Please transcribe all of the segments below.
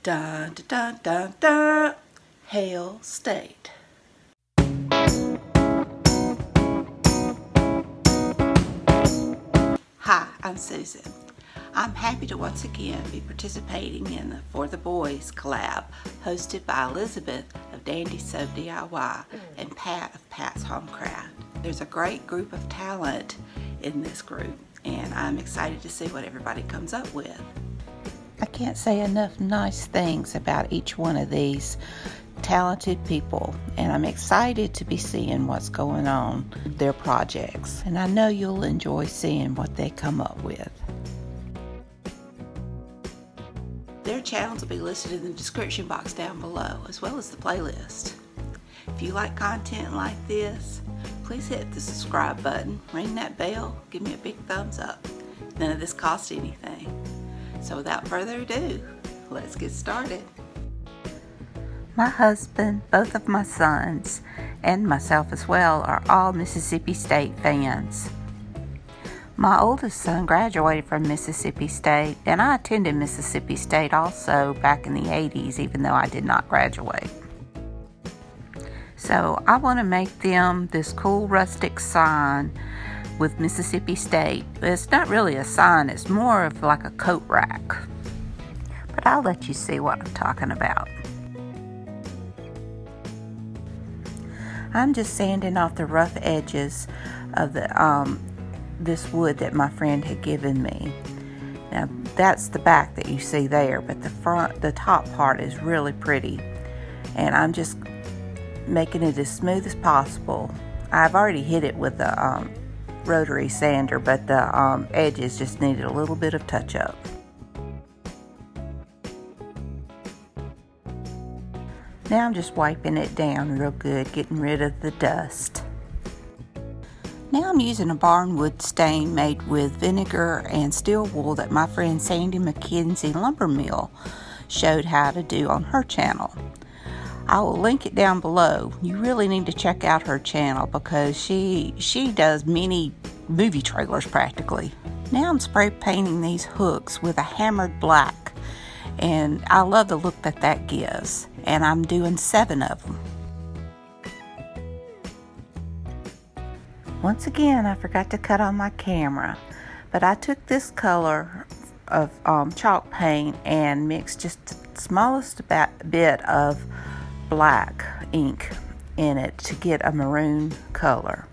Dun, dun, dun, dun. Hail State. Hi, I'm Susan. I'm happy to once again be participating in the For the Boys collab hosted by Elizabeth of Dandy Sew DIY and Pat of Pat's Homecraft. There's a great group of talent in this group, and I'm excited to see what everybody comes up with. I can't say enough nice things about each one of these talented people, and I'm excited to be seeing what's going on with their projects, and I know you'll enjoy seeing what they come up with. Their channels will be listed in the description box down below, as well as the playlist. If you like content like this, please hit the subscribe button, ring that bell, give me a big thumbs up. None of this costs anything. So without further ado, let's get started. My husband, both of my sons, and myself as well are all Mississippi State fans. My oldest son graduated from Mississippi State, and I attended Mississippi State also back in the 80s, even though I did not graduate. So I want to make them this cool rustic sign with Mississippi State. But it's not really a sign, it's more of like a coat rack. But I'll let you see what I'm talking about. I'm just sanding off the rough edges of the this wood that my friend had given me. Now that's the back that you see there, but the top part is really pretty. And I'm just making it as smooth as possible. I've already hit it with the rotary sander, but the edges just needed a little bit of touch up. Now I'm just wiping it down real good, getting rid of the dust. Now I'm using a barnwood stain made with vinegar and steel wool that my friend Sandy McKenzie Lumber Mill showed how to do on her channel. I will link it down below. You really need to check out her channel because she does mini movie trailers practically. Now I'm spray painting these hooks with a hammered black, and I love the look that gives, and I'm doing 7 of them. Once again, I forgot to cut on my camera, but I took this color of chalk paint and mixed just the smallest bit of black ink in it to get a maroon color.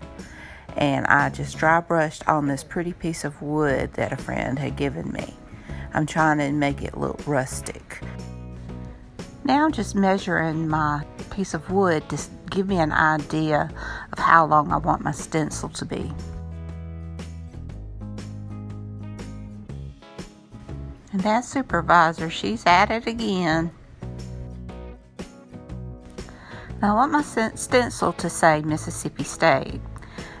And I just dry brushed on this pretty piece of wood that a friend had given me. I'm trying to make it look rustic. Now I'm just measuring my piece of wood to give me an idea of how long I want my stencil to be. And that supervisor, she's at it again. Now I want my stencil to say Mississippi State,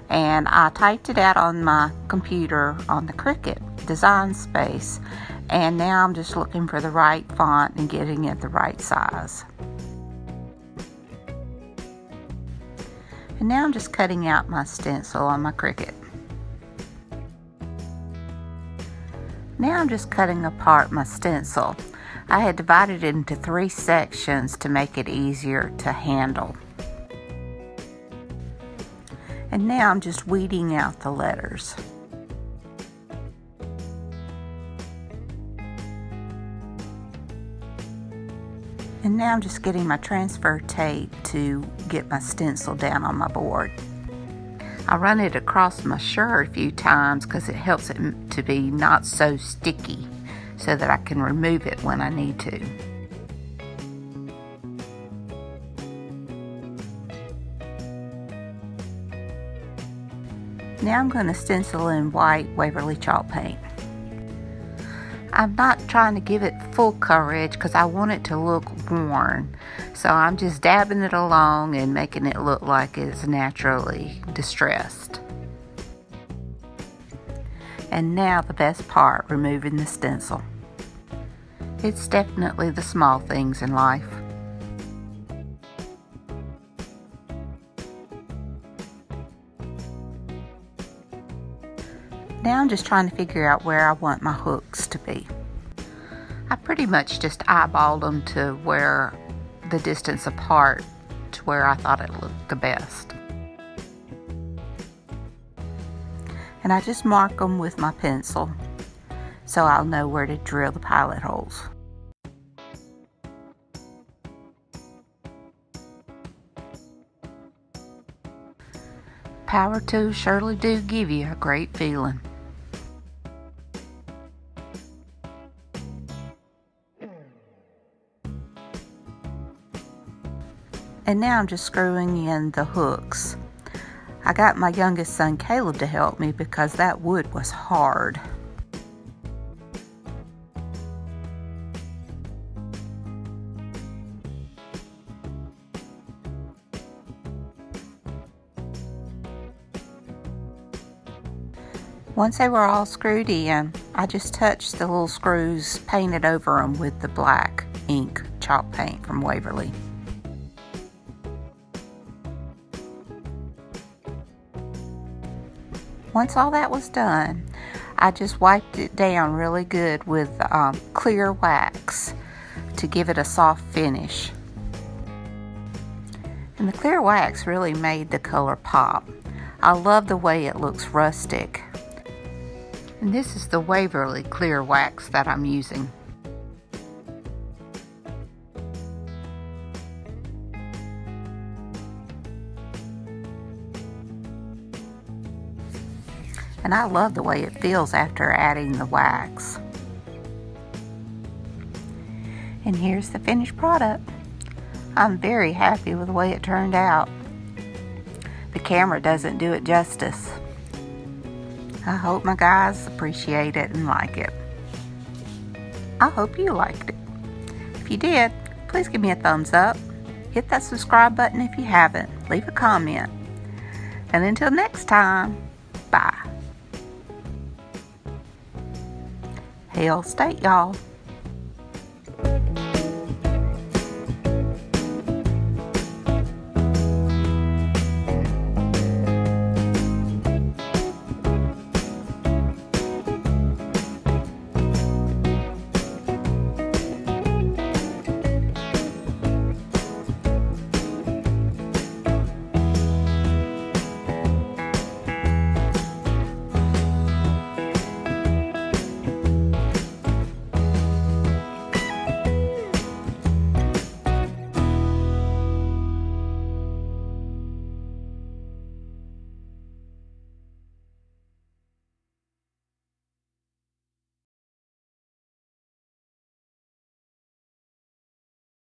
and I typed it out on my computer on the Cricut design space, and now I'm just looking for the right font and getting it the right size. And now I'm just cutting out my stencil on my Cricut. Now I'm just cutting apart my stencil. I had divided it into 3 sections to make it easier to handle. And now I'm just weeding out the letters. And now I'm just getting my transfer tape to get my stencil down on my board. I run it across my shirt a few times because it helps it to be not so sticky, so that I can remove it when I need to. Now I'm going to stencil in white Waverly chalk paint. I'm not trying to give it full coverage because I want it to look worn. So I'm just dabbing it along and making it look like it's naturally distressed. And now the best part, removing the stencil. It's definitely the small things in life. Now I'm just trying to figure out where I want my hooks to be. I pretty much just eyeballed them to where the distance apart to where I thought it looked the best. And I just mark them with my pencil so I'll know where to drill the pilot holes. Power tools surely do give you a great feeling. And now I'm just screwing in the hooks. I got my youngest son Caleb to help me because that wood was hard. Once they were all screwed in, I just touched the little screws, painted over them with the black ink chalk paint from Waverly. Once all that was done, I just wiped it down really good with clear wax to give it a soft finish. And the clear wax really made the color pop. I love the way it looks rustic. And this is the Waverly clear wax that I'm using. And I love the way it feels after adding the wax. And here's the finished product. I'm very happy with the way it turned out. The camera doesn't do it justice. I hope my guys appreciate it and like it. I hope you liked it. If you did, please give me a thumbs up. Hit that subscribe button if you haven't. Leave a comment. And until next time, bye. Hail State, y'all.